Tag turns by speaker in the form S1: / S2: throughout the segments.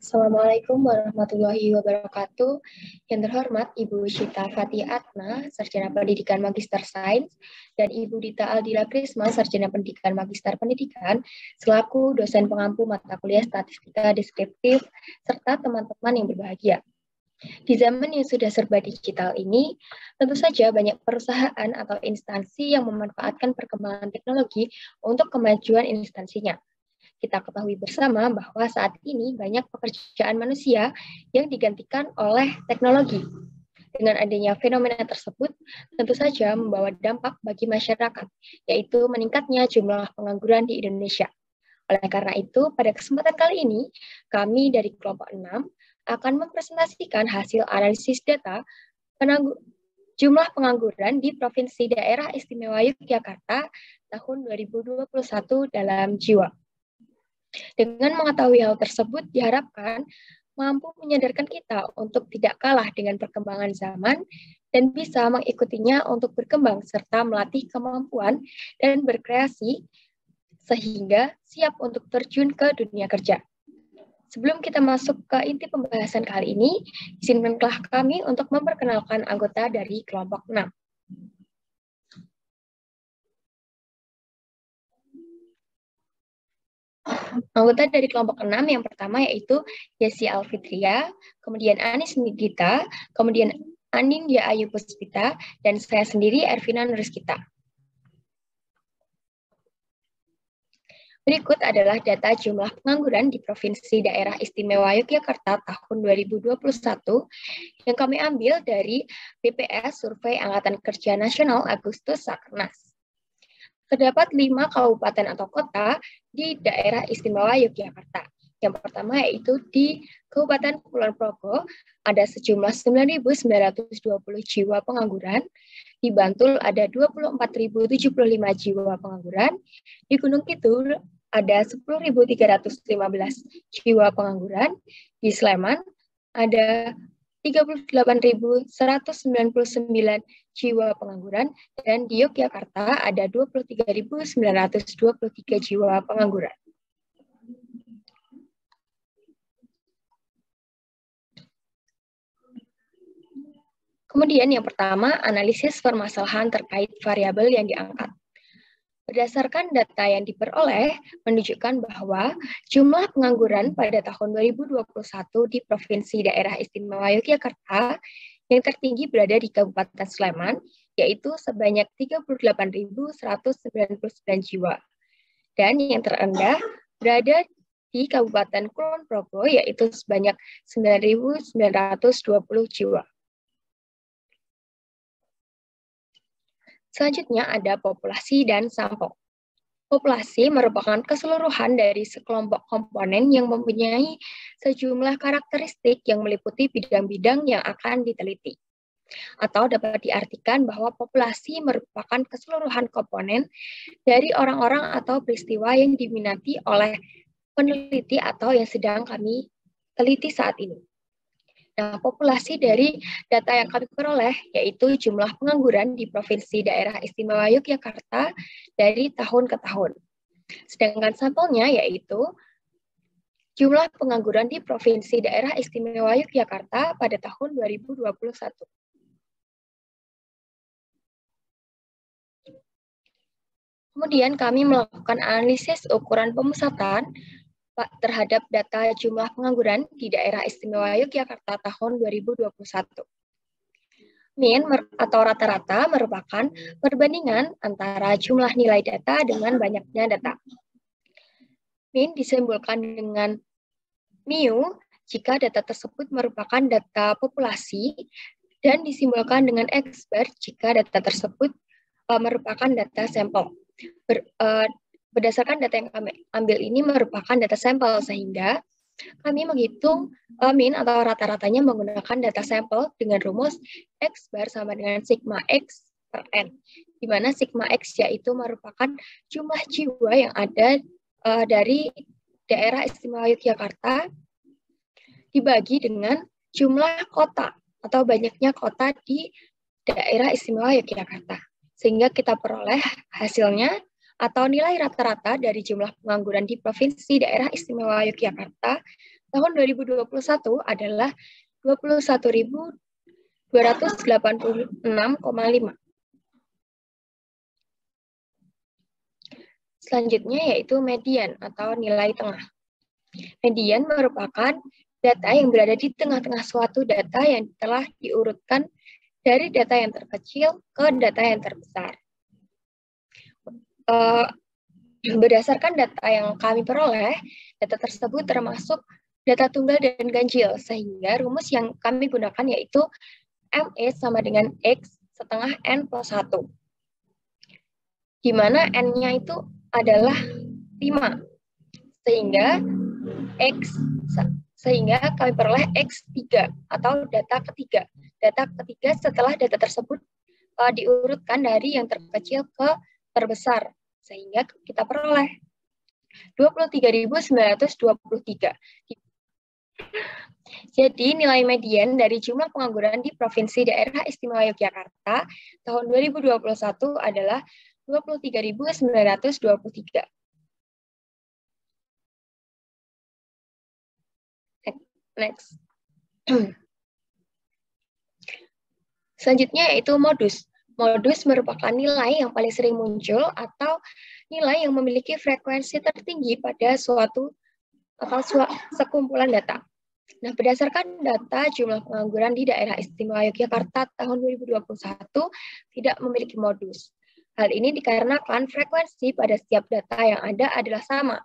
S1: Assalamualaikum warahmatullahi wabarakatuh. Yang terhormat Ibu Syita Fatih Atma, Sarjana Pendidikan Magister Sains, dan Ibu Dita Aldila Krisma, Sarjana Pendidikan Magister Pendidikan, selaku dosen pengampu mata kuliah Statistika Deskriptif, serta teman-teman yang berbahagia. Di zaman yang sudah serba digital ini, tentu saja banyak perusahaan atau instansi yang memanfaatkan perkembangan teknologi untuk kemajuan instansinya. Kita ketahui bersama bahwa saat ini banyak pekerjaan manusia yang digantikan oleh teknologi. Dengan adanya fenomena tersebut, tentu saja membawa dampak bagi masyarakat, yaitu meningkatnya jumlah pengangguran di Indonesia. Oleh karena itu, pada kesempatan kali ini, kami dari kelompok 6 akan mempresentasikan hasil analisis data jumlah pengangguran di Provinsi Daerah Istimewa Yogyakarta tahun 2021 dalam jiwa. Dengan mengetahui hal tersebut diharapkan mampu menyadarkan kita untuk tidak kalah dengan perkembangan zaman dan bisa mengikutinya untuk berkembang serta melatih kemampuan dan berkreasi sehingga siap untuk terjun ke dunia kerja. Sebelum kita masuk ke inti pembahasan kali ini, izinkanlah kami untuk memperkenalkan anggota dari kelompok 6. Anggota dari kelompok 6 yang pertama yaitu Yesi Alfitria, kemudian Anis Nidita, kemudian Anindya Ayu Puspita, dan saya sendiri Ervina Nuriskita. Berikut adalah data jumlah pengangguran di Provinsi Daerah Istimewa Yogyakarta tahun 2021 yang kami ambil dari BPS Survei Angkatan Kerja Nasional Agustus Sakernas. Terdapat 5 kabupaten atau kota di daerah istimewa Yogyakarta. Yang pertama yaitu di Kabupaten Kulon Progo, ada sejumlah 9.920 jiwa pengangguran. Di Bantul ada 24.075 jiwa pengangguran. Di Gunung Kidul ada 10.315 jiwa pengangguran. Di Sleman ada 38.199 jiwa pengangguran, dan di Yogyakarta ada 23.923 jiwa pengangguran. Kemudian yang pertama, analisis permasalahan terkait variabel yang diangkat. Berdasarkan data yang diperoleh, menunjukkan bahwa jumlah pengangguran pada tahun 2021 di Provinsi Daerah Istimewa Yogyakarta yang tertinggi berada di Kabupaten Sleman, yaitu sebanyak 38.199 jiwa. Dan yang terendah berada di Kabupaten Kulon Progo, yaitu sebanyak 9.920 jiwa. Selanjutnya ada populasi dan sampel. Populasi merupakan keseluruhan dari sekelompok komponen yang mempunyai sejumlah karakteristik yang meliputi bidang-bidang yang akan diteliti. Atau dapat diartikan bahwa populasi merupakan keseluruhan komponen dari orang-orang atau peristiwa yang diminati oleh peneliti atau yang sedang kami teliti saat ini. Nah, populasi dari data yang kami peroleh yaitu jumlah pengangguran di Provinsi Daerah Istimewa Yogyakarta dari tahun ke tahun. Sedangkan sampelnya yaitu jumlah pengangguran di Provinsi Daerah Istimewa Yogyakarta pada tahun 2021. Kemudian kami melakukan analisis ukuran pemusatan terhadap data jumlah pengangguran di Daerah Istimewa Yogyakarta tahun 2021. Min atau rata-rata merupakan perbandingan antara jumlah nilai data dengan banyaknya data. Min disimbolkan dengan mu jika data tersebut merupakan data populasi dan disimbolkan dengan X bar jika data tersebut merupakan data sampel. Berdasarkan data yang kami ambil ini merupakan data sampel, sehingga kami menghitung min atau rata-ratanya menggunakan data sampel dengan rumus X bar sama dengan sigma X per N, di mana sigma X yaitu merupakan jumlah jiwa yang ada dari daerah istimewa Yogyakarta dibagi dengan jumlah kota atau banyaknya kota di daerah istimewa Yogyakarta. Sehingga kita peroleh hasilnya atau nilai rata-rata dari jumlah pengangguran di Provinsi Daerah Istimewa Yogyakarta tahun 2021 adalah 21.286,5. Selanjutnya yaitu median atau nilai tengah. Median merupakan data yang berada di tengah-tengah suatu data yang telah diurutkan dari data yang terkecil ke data yang terbesar. Berdasarkan data yang kami peroleh, data tersebut termasuk data tunggal dan ganjil, sehingga rumus yang kami gunakan yaitu ME sama dengan X setengah N plus 1. Di mana N-nya itu adalah 5. Sehingga kami peroleh X3 atau data ketiga. Data ketiga setelah data tersebut diurutkan dari yang terkecil ke terbesar. Sehingga kita peroleh 23.923. Jadi nilai median dari jumlah pengangguran di Provinsi Daerah Istimewa Yogyakarta tahun 2021 adalah 23.923. Next. Selanjutnya yaitu modus. Modus merupakan nilai yang paling sering muncul atau nilai yang memiliki frekuensi tertinggi pada suatu atau sekumpulan data. Nah, berdasarkan data jumlah pengangguran di daerah istimewa Yogyakarta tahun 2021 tidak memiliki modus. Hal ini dikarenakan frekuensi pada setiap data yang ada adalah sama,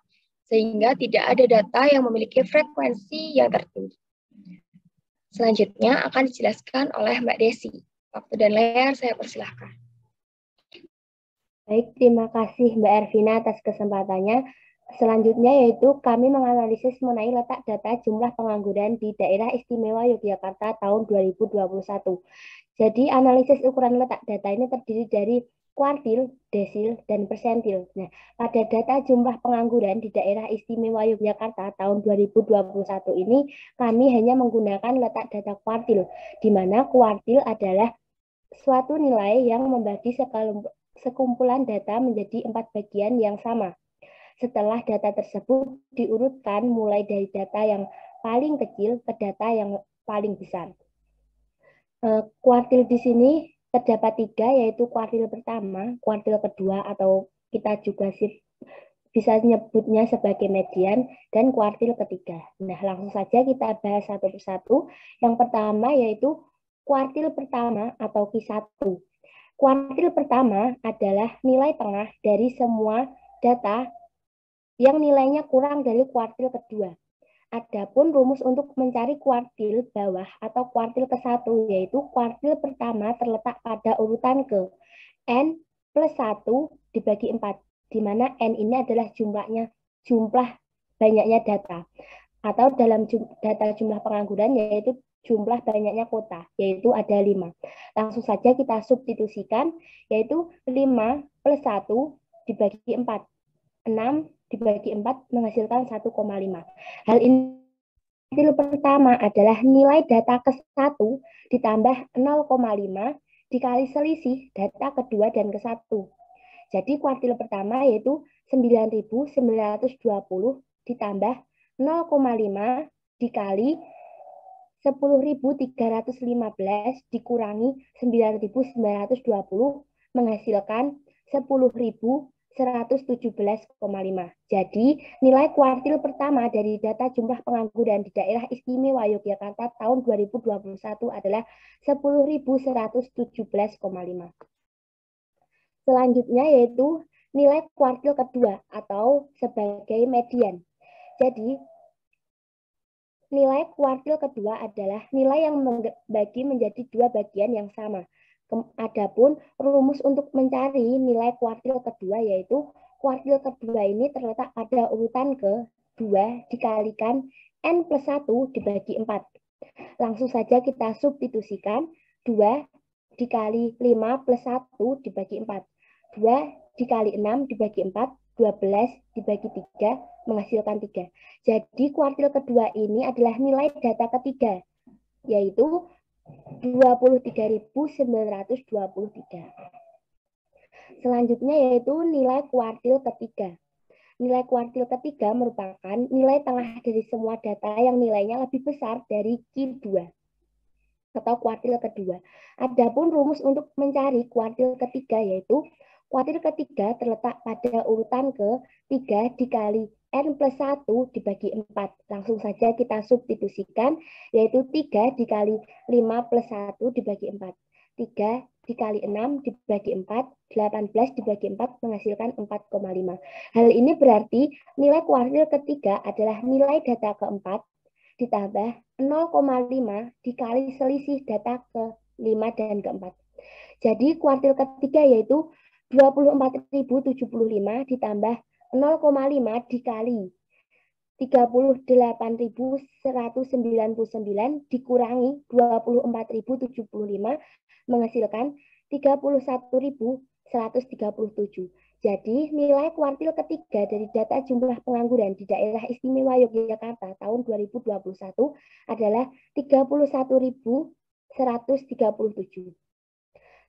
S1: sehingga tidak ada data yang memiliki frekuensi yang tertinggi. Selanjutnya akan dijelaskan oleh Mbak Desi. Waktu dan layar saya persilahkan.
S2: Baik, terima kasih Mbak Ervina atas kesempatannya. Selanjutnya yaitu kami menganalisis mengenai letak data jumlah pengangguran di Daerah Istimewa Yogyakarta tahun 2021. Jadi analisis ukuran letak data ini terdiri dari kuartil, desil, dan persentil. Nah, pada data jumlah pengangguran di Daerah Istimewa Yogyakarta tahun 2021 ini kami hanya menggunakan letak data kuartil, di mana kuartil adalah suatu nilai yang membagi sekumpulan data menjadi 4 bagian yang sama. Setelah data tersebut diurutkan mulai dari data yang paling kecil ke data yang paling besar. Kuartil di sini terdapat 3, yaitu kuartil pertama, kuartil kedua, atau kita juga bisa nyebutnya sebagai median, dan kuartil ketiga. Nah, langsung saja kita bahas satu persatu. Yang pertama yaitu kuartil pertama atau Q1. Kuartil pertama adalah nilai tengah dari semua data yang nilainya kurang dari kuartil kedua. Adapun rumus untuk mencari kuartil bawah atau kuartil ke-1 yaitu kuartil pertama terletak pada urutan ke N plus 1 dibagi 4, di mana N ini adalah jumlah banyaknya data, atau dalam data jumlah pengangguran yaitu jumlah banyaknya kota, yaitu ada 5. Langsung saja kita substitusikan, yaitu 5 plus 1 dibagi 4. 6 dibagi 4 menghasilkan 1,5. Hal ini pertama adalah nilai data ke-1 ditambah 0,5 dikali selisih data kedua dan ke-1. Jadi kuartil pertama yaitu 9.920 ditambah 0,5 dikali 10.315 dikurangi 9.920 menghasilkan 10.117,5. Jadi nilai kuartil pertama dari data jumlah pengangguran di daerah istimewa Yogyakarta tahun 2021 adalah 10.117,5. Selanjutnya yaitu nilai kuartil kedua atau sebagai median. Jadi nilai kuartil kedua adalah nilai yang membagi menjadi 2 bagian yang sama. Adapun rumus untuk mencari nilai kuartil kedua yaitu kuartil kedua ini terletak pada urutan ke-2 dikalikan N plus 1 dibagi 4. Langsung saja kita substitusikan 2 dikali 5 plus 1 dibagi 4. 2 dikali 6 dibagi 4, 12 dibagi 3 menghasilkan 3. Jadi kuartil kedua ini adalah nilai data ketiga, yaitu 23.923. Selanjutnya yaitu nilai kuartil ketiga. Nilai kuartil ketiga merupakan nilai tengah dari semua data yang nilainya lebih besar dari Q2 atau kuartil kedua. Adapun rumus untuk mencari kuartil ketiga yaitu kuartil ketiga terletak pada urutan ke-3 dikali N plus 1 dibagi 4. Langsung saja kita substitusikan, yaitu 3 dikali 5 plus 1 dibagi 4. 3 dikali 6 dibagi 4, 18 dibagi 4 menghasilkan 4,5. Hal ini berarti nilai kuartil ketiga adalah nilai data keempat ditambah 0,5 dikali selisih data ke-5 dan ke-4. Jadi kuartil ketiga yaitu 24.075 ditambah 0,5 dikali 38.199 dikurangi 24.075 menghasilkan 31.137. Jadi nilai kuartil ketiga dari data jumlah pengangguran di daerah istimewa Yogyakarta tahun 2021 adalah 31.137.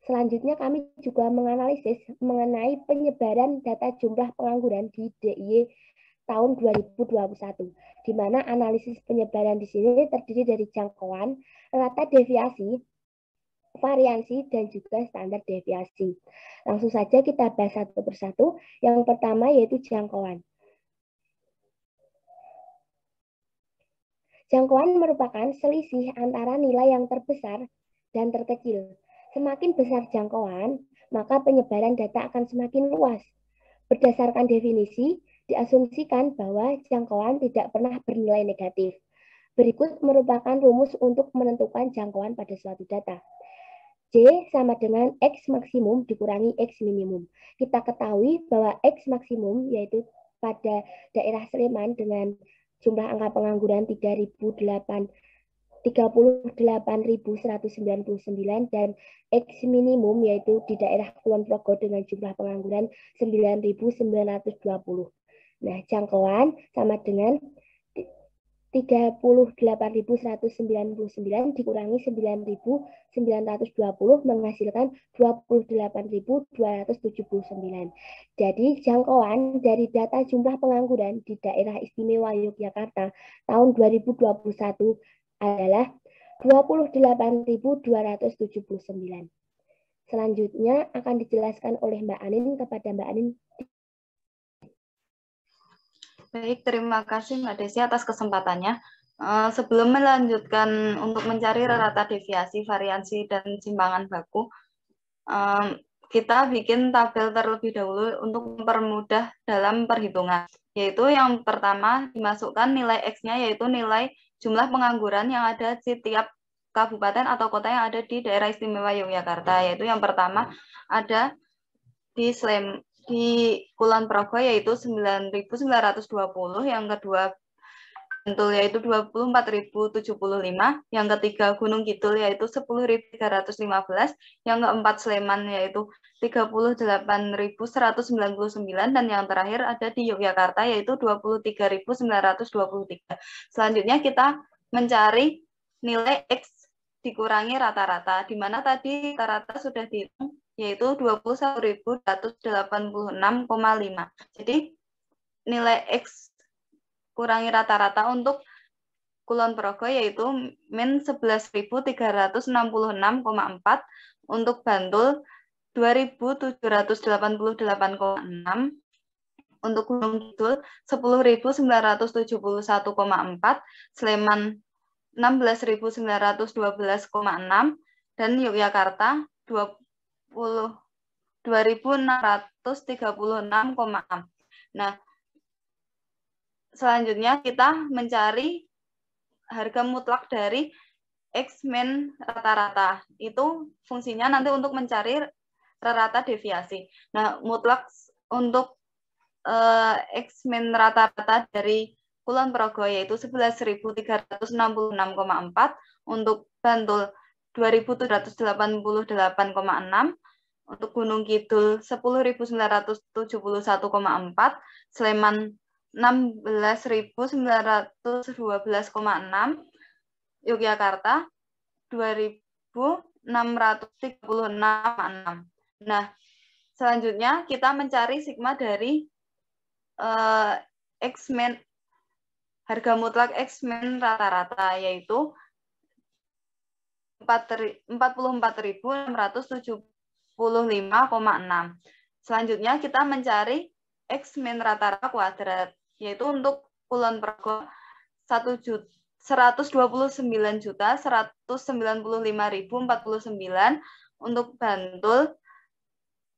S2: Selanjutnya kami juga menganalisis mengenai penyebaran data jumlah pengangguran di DIY tahun 2021, di mana analisis penyebaran di sini terdiri dari jangkauan, rata deviasi, variansi, dan juga standar deviasi. Langsung saja kita bahas satu persatu. Yang pertama yaitu jangkauan. Jangkauan merupakan selisih antara nilai yang terbesar dan terkecil. Semakin besar jangkauan, maka penyebaran data akan semakin luas. Berdasarkan definisi, diasumsikan bahwa jangkauan tidak pernah bernilai negatif. Berikut merupakan rumus untuk menentukan jangkauan pada suatu data. J sama dengan X maksimum dikurangi X minimum. Kita ketahui bahwa X maksimum yaitu pada daerah Sleman dengan jumlah angka pengangguran 38.199 dan X minimum yaitu di daerah Kulon Progo dengan jumlah pengangguran 9.920. Nah, jangkauan sama dengan 38.199 dikurangi 9.920 menghasilkan 28.279. Jadi jangkauan dari data jumlah pengangguran di daerah istimewa Yogyakarta tahun 2021 adalah 28.279. Selanjutnya akan dijelaskan oleh Mbak Anin kepada Mbak Anin.
S3: Baik, terima kasih Mbak Desi atas kesempatannya. Sebelum melanjutkan untuk mencari rata deviasi, variansi, dan simpangan baku, kita bikin tabel terlebih dahulu untuk mempermudah dalam perhitungan. Yaitu yang pertama dimasukkan nilai X-nya, yaitu nilai jumlah pengangguran yang ada di tiap kabupaten atau kota yang ada di daerah istimewa Yogyakarta. Yaitu yang pertama ada di Kulon Progo yaitu 9.920, yang kedua Bantul yaitu 24.075, yang ketiga Gunung Kidul yaitu 10.315, yang keempat Sleman yaitu 38.199, dan yang terakhir ada di Yogyakarta yaitu 23.923. Selanjutnya kita mencari nilai X dikurangi rata-rata, di mana tadi rata-rata sudah dihitung yaitu 21.186,5. Jadi nilai X kurangi rata-rata untuk Kulon Progo yaitu min 11.366,4, untuk Bantul 2.788,6, untuk Gunung Kidul 10.971,4, Sleman 16.912,6, dan Yogyakarta 2.636,6. Nah, selanjutnya kita mencari harga mutlak dari X min rata-rata. Itu fungsinya nanti untuk mencari rata deviasi. Nah, mutlak untuk X min rata-rata dari Kulon Progo yaitu 11.366,4, untuk Bantul 2.788,6, untuk Gunung Kidul 10.971,4, Sleman 16.912,6, Yogyakarta 2.636,6. Nah, selanjutnya kita mencari sigma dari X-Men harga mutlak X-Men rata-rata yaitu 44.675,6. Selanjutnya kita mencari X-Men rata-rata kuadrat, yaitu untuk Kulon Progo 129.195.049, untuk Bantul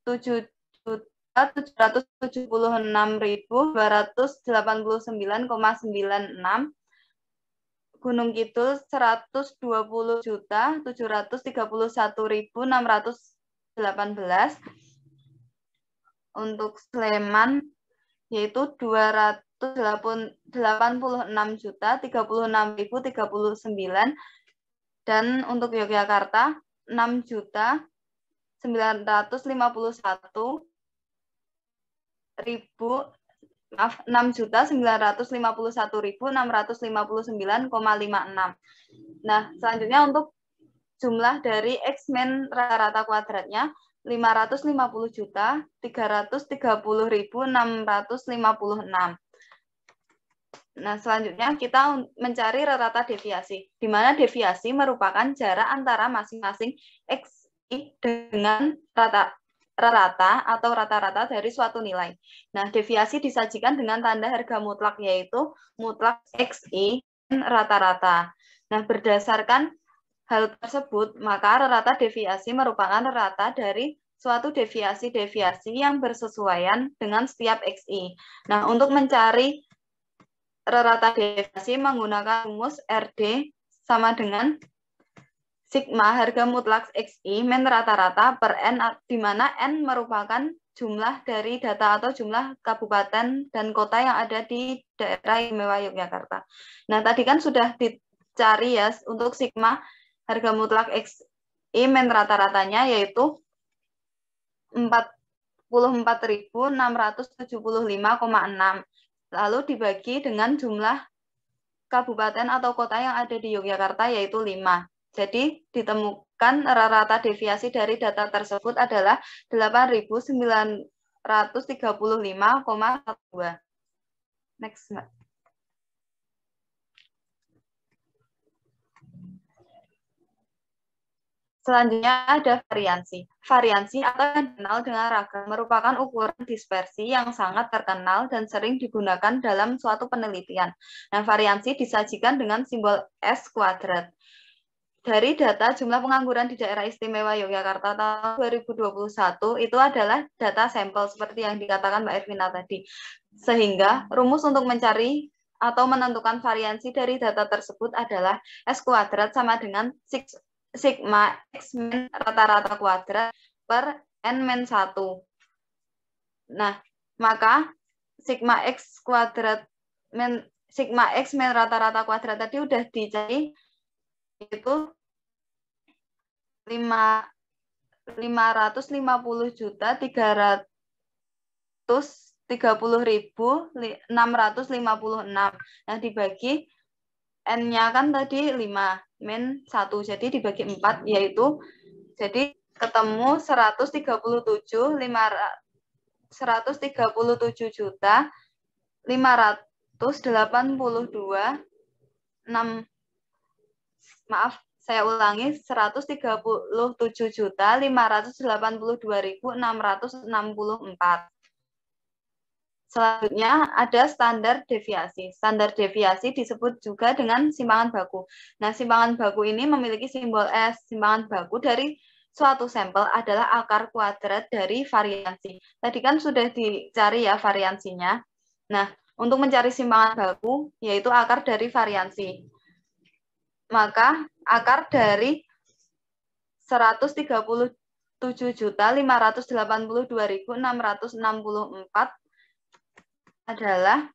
S3: 7.776.289,96, Gunung Kidul 120.731.618, untuk Sleman yaitu 286.036.039, dan untuk Yogyakarta 6.951.659,56. Nah, selanjutnya untuk jumlah dari X-Men rata-rata kuadratnya 550.330.656. Nah, selanjutnya kita mencari rata-rata deviasi, di mana deviasi merupakan jarak antara masing-masing XI dengan rata atau rata-rata dari suatu nilai. Nah, deviasi disajikan dengan tanda harga mutlak, yaitu mutlak XI rata-rata. Nah, berdasarkan hal tersebut, maka rata deviasi merupakan rata dari suatu deviasi-deviasi yang bersesuaian dengan setiap XI. Nah, untuk mencari rata deviasi menggunakan rumus RD sama dengan sigma harga mutlak XI min rata-rata per N, di mana N merupakan jumlah dari data atau jumlah kabupaten dan kota yang ada di daerah istimewa Yogyakarta. Nah, tadi kan sudah dicari ya untuk sigma harga mutlak XI min rata-ratanya yaitu 44.675,6, lalu dibagi dengan jumlah kabupaten atau kota yang ada di Yogyakarta yaitu 5. Jadi ditemukan rata deviasi dari data tersebut adalah 8.935,12. Next, Mbak. Selanjutnya ada variansi. Variansi atau yang dikenal dengan ragam merupakan ukuran dispersi yang sangat terkenal dan sering digunakan dalam suatu penelitian. Nah, variansi disajikan dengan simbol S kuadrat. Dari data jumlah pengangguran di daerah istimewa Yogyakarta tahun 2021 itu adalah data sampel seperti yang dikatakan Mbak Ervina tadi. Sehingga rumus untuk mencari atau menentukan variansi dari data tersebut adalah S kuadrat sama dengan sigma X min rata-rata kuadrat per N min 1. Nah, maka sigma X kuadrat min sigma X min rata-rata kuadrat tadi udah dicari itu 550.330.656. Nah, dibagi N-nya kan tadi 5 min 1, jadi dibagi 4, yaitu jadi ketemu 137.582.6, maaf, saya ulangi, 137.582.664. Selanjutnya ada standar deviasi. Standar deviasi disebut juga dengan simpangan baku. Nah, simpangan baku ini memiliki simbol S. Simpangan baku dari suatu sampel adalah akar kuadrat dari variansi. Tadi kan sudah dicari ya variansinya. Nah, untuk mencari simpangan baku, yaitu akar dari variansi. Maka akar dari 137.582.664 adalah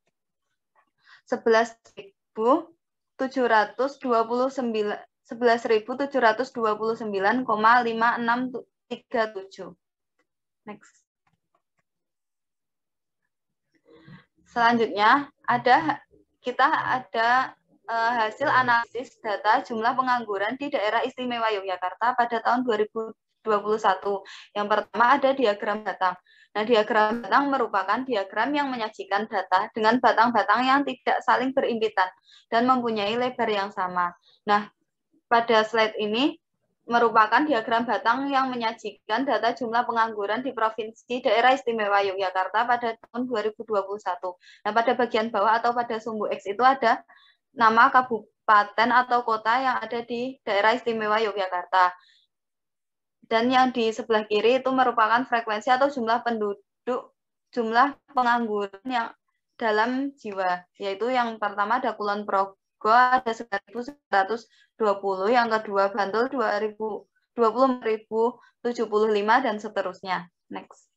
S3: 11.729,5637. Next. Selanjutnya kita ada hasil analisis data jumlah pengangguran di daerah istimewa Yogyakarta pada tahun 2021. Yang pertama ada diagram data. Nah, diagram batang merupakan diagram yang menyajikan data dengan batang-batang yang tidak saling berimpitan dan mempunyai lebar yang sama. Nah, pada slide ini merupakan diagram batang yang menyajikan data jumlah pengangguran di Provinsi Daerah Istimewa Yogyakarta pada tahun 2021. Nah, pada bagian bawah atau pada sumbu X itu ada nama kabupaten atau kota yang ada di Daerah Istimewa Yogyakarta. Dan yang di sebelah kiri itu merupakan frekuensi atau jumlah penduduk, jumlah pengangguran yang dalam jiwa. Yaitu yang pertama ada Kulon Progo ada 9.120, yang kedua Bantul 24.075 dan seterusnya. Next.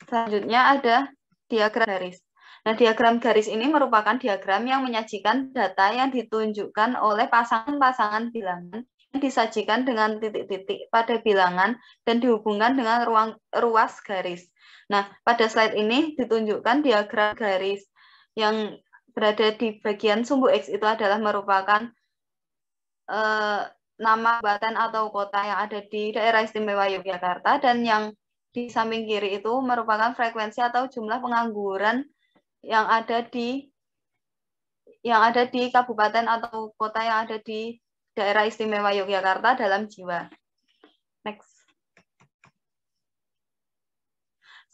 S3: Selanjutnya ada diagram garis. Nah, diagram garis ini merupakan diagram yang menyajikan data yang ditunjukkan oleh pasangan-pasangan bilangan yang disajikan dengan titik-titik pada bilangan dan dihubungkan dengan ruas garis. Nah, pada slide ini ditunjukkan diagram garis yang berada di bagian sumbu X itu adalah merupakan nama kabupaten atau kota yang ada di Daerah Istimewa Yogyakarta, dan yang di samping kiri itu merupakan frekuensi atau jumlah pengangguran yang ada di kabupaten atau kota yang ada di Daerah Istimewa Yogyakarta dalam jiwa. Next.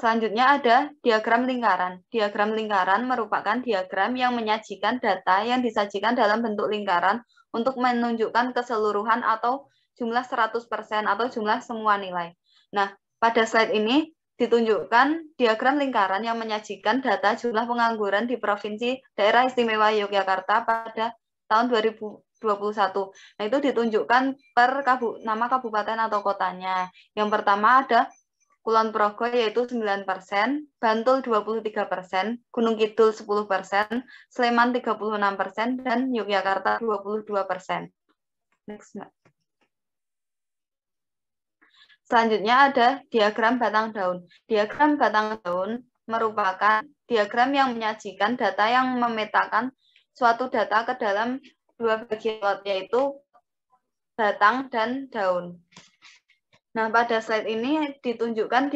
S3: Selanjutnya ada diagram lingkaran. Diagram lingkaran merupakan diagram yang menyajikan data yang disajikan dalam bentuk lingkaran untuk menunjukkan keseluruhan atau jumlah 100% atau jumlah semua nilai. Nah, pada slide ini ditunjukkan diagram lingkaran yang menyajikan data jumlah pengangguran di Provinsi Daerah Istimewa Yogyakarta pada tahun 2021. Nah, itu ditunjukkan per nama kabupaten atau kotanya. Yang pertama ada Kulon Progo yaitu 9%, Bantul 23%, Gunung Kidul 10%, Sleman 36%, dan Yogyakarta 22%. Next, Mbak. Selanjutnya ada diagram batang daun. Diagram batang daun merupakan diagram yang menyajikan data yang memetakan suatu data ke dalam dua bagian, yaitu batang dan daun. Nah, pada slide ini ditunjukkan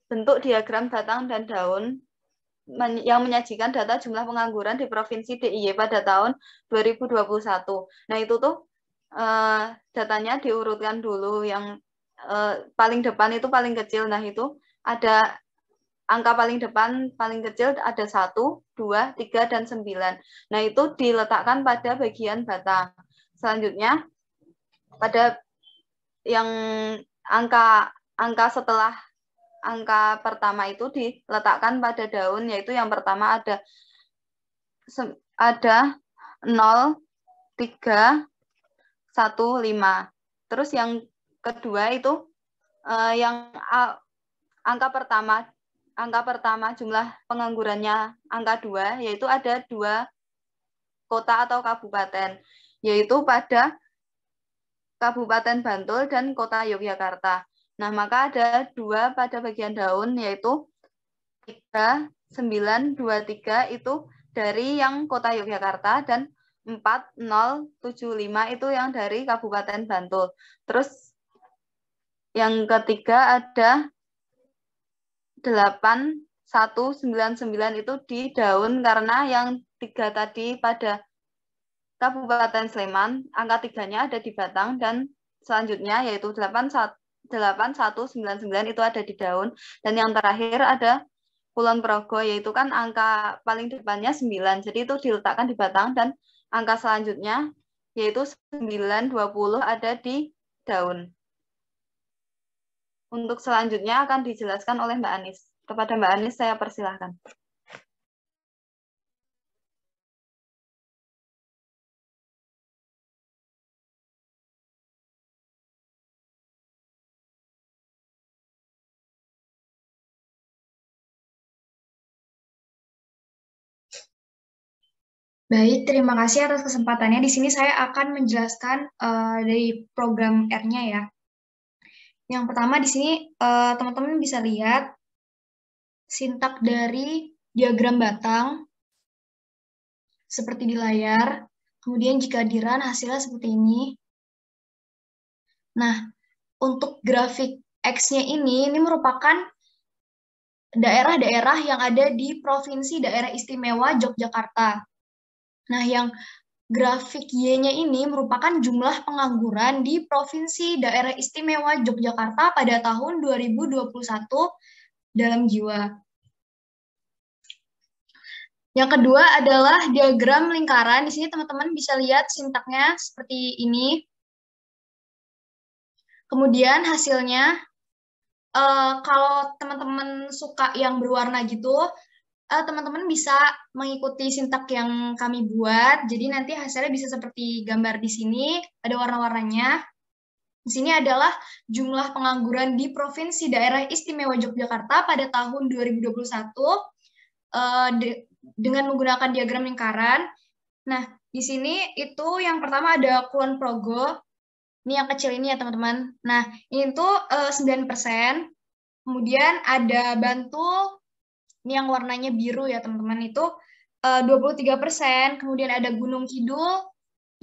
S3: bentuk diagram batang dan daun yang menyajikan data jumlah pengangguran di Provinsi DIY pada tahun 2021. Nah, itu tuh datanya diurutkan dulu, yang paling depan itu paling kecil. Nah, itu ada angka paling depan paling kecil ada 1, 2, 3, dan 9. Nah, itu diletakkan pada bagian batang. Selanjutnya pada yang angka setelah angka pertama itu diletakkan pada daun, yaitu yang pertama ada 0, 3, 1, 5. Terus yang kedua itu yang angka pertama jumlah penganggurannya angka 2, yaitu ada 2 kota atau kabupaten, yaitu pada Kabupaten Bantul dan Kota Yogyakarta. Nah, maka ada 2 pada bagian daun, yaitu 3, 9, 2, 3 itu dari yang Kota Yogyakarta, dan 4, 0, 7, 5 itu yang dari Kabupaten Bantul. Terus yang ketiga ada 8, 1, 9, 9 itu di daun, karena yang 3 tadi pada Kabupaten Sleman, angka 3-nya ada di batang, dan selanjutnya yaitu 8, 1, 9, 9 itu ada di daun, dan yang terakhir ada Kulon Progo, yaitu kan angka paling depannya 9, jadi itu diletakkan di batang, dan angka selanjutnya yaitu 9, 20 ada di daun. Untuk selanjutnya akan dijelaskan oleh Mbak Anis. Kepada Mbak Anis saya persilahkan.
S4: Baik, terima kasih atas kesempatannya. Di sini saya akan menjelaskan dari program R-nya ya. Yang pertama di sini teman-teman bisa lihat sintak dari diagram batang seperti di layar. Kemudian jika di run hasilnya seperti ini. Nah, untuk grafik X-nya ini merupakan daerah-daerah yang ada di Provinsi Daerah Istimewa Yogyakarta. Nah, yang grafik Y-nya ini merupakan jumlah pengangguran di Provinsi Daerah Istimewa Yogyakarta pada tahun 2021 dalam jiwa. Yang kedua adalah diagram lingkaran. Di sini teman-teman bisa lihat sintaknya seperti ini. Kemudian hasilnya, kalau teman-teman suka yang berwarna gitu, teman-teman bisa mengikuti sintak yang kami buat. Jadi nanti hasilnya bisa seperti gambar di sini, ada warna-warnanya. Di sini adalah jumlah pengangguran di Provinsi Daerah Istimewa Yogyakarta pada tahun 2021 dengan menggunakan diagram lingkaran. Nah, di sini itu yang pertama ada Kulon Progo. Ini yang kecil ini ya, teman-teman. Nah, ini tuh 9%. Kemudian ada Bantul. Ini yang warnanya biru ya, teman-teman, itu 23%. Kemudian ada Gunung Kidul,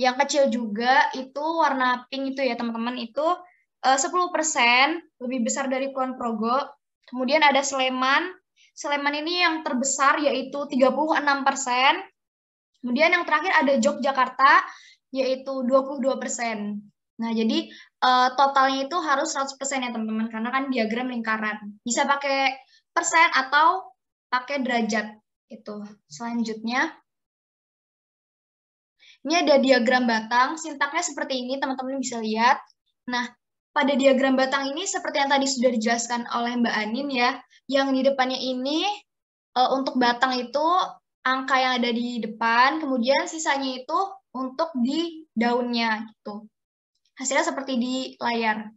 S4: yang kecil juga, itu warna pink itu ya, teman-teman, itu 10%, lebih besar dari Kulon Progo. Kemudian ada Sleman. Sleman ini yang terbesar, yaitu 36%. Kemudian yang terakhir ada Yogyakarta, yaitu 22%. Nah, jadi totalnya itu harus 100% ya, teman-teman, karena kan diagram lingkaran. Bisa pakai persen atau pakai derajat. Itu. Selanjutnya, ini ada diagram batang. Sintaknya seperti ini, teman-teman bisa lihat. Nah, pada diagram batang ini, seperti yang tadi sudah dijelaskan oleh Mbak Anin ya, yang di depannya ini, untuk batang itu angka yang ada di depan, kemudian sisanya itu untuk di daunnya. Gitu. Hasilnya seperti di layar.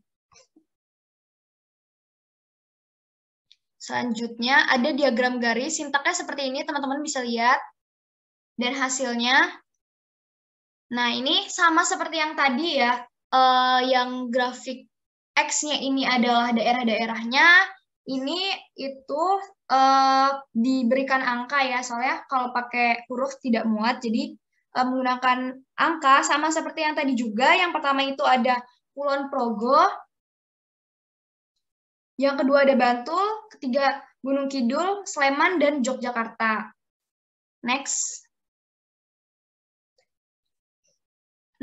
S4: Selanjutnya ada diagram garis, sintaknya seperti ini, teman-teman bisa lihat. Dan hasilnya, nah ini sama seperti yang tadi ya, yang grafik X-nya ini adalah daerah-daerahnya, ini itu diberikan angka ya, soalnya kalau pakai huruf tidak muat, jadi menggunakan angka, sama seperti yang tadi juga, yang pertama itu ada Kulon Progo, yang kedua ada Bantul, ketiga Gunung Kidul, Sleman, dan Yogyakarta. Next.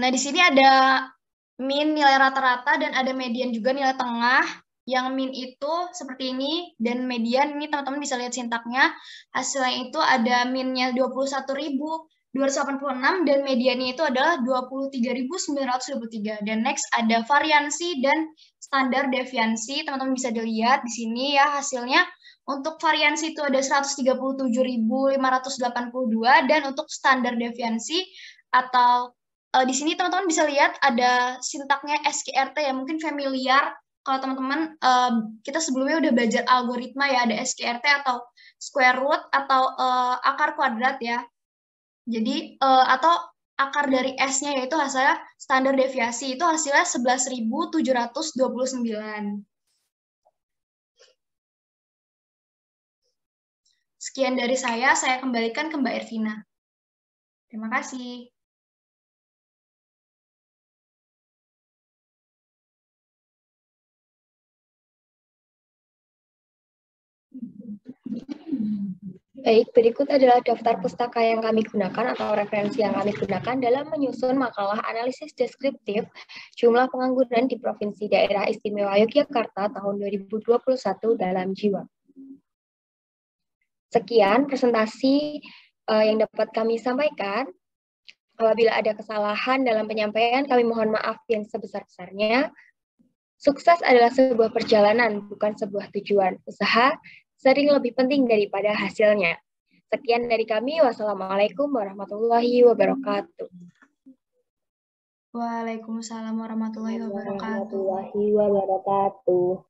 S4: Nah, di sini ada min nilai rata-rata dan ada median juga nilai tengah. Yang min itu seperti ini, dan median ini teman-teman bisa lihat sintaknya. Hasilnya itu ada minnya 21.286 dan mediannya itu adalah 23.923. Dan next ada variansi dan standar deviansi. Teman-teman bisa dilihat di sini ya hasilnya. Untuk variansi itu ada 137.582 dan untuk standar deviansi atau di sini teman-teman bisa lihat ada sintaknya SQRT ya, mungkin familiar kalau teman-teman kita sebelumnya udah belajar algoritma ya, ada SQRT atau square root atau akar kuadrat ya. Jadi atau akar dari S-nya yaitu hasilnya standar deviasi, itu hasilnya 11.729. Sekian dari saya kembalikan ke Mbak Ervina. Terima kasih.
S1: Baik, berikut adalah daftar pustaka yang kami gunakan atau referensi yang kami gunakan dalam menyusun makalah analisis deskriptif jumlah pengangguran di Provinsi Daerah Istimewa Yogyakarta tahun 2021 dalam jiwa. Sekian presentasi yang dapat kami sampaikan. Apabila ada kesalahan dalam penyampaian, kami mohon maaf yang sebesar-besarnya. Sukses adalah sebuah perjalanan, bukan sebuah tujuan. Usaha sering lebih penting daripada hasilnya. Sekian dari kami. Wassalamualaikum warahmatullahi wabarakatuh.
S4: Waalaikumsalam warahmatullahi wabarakatuh.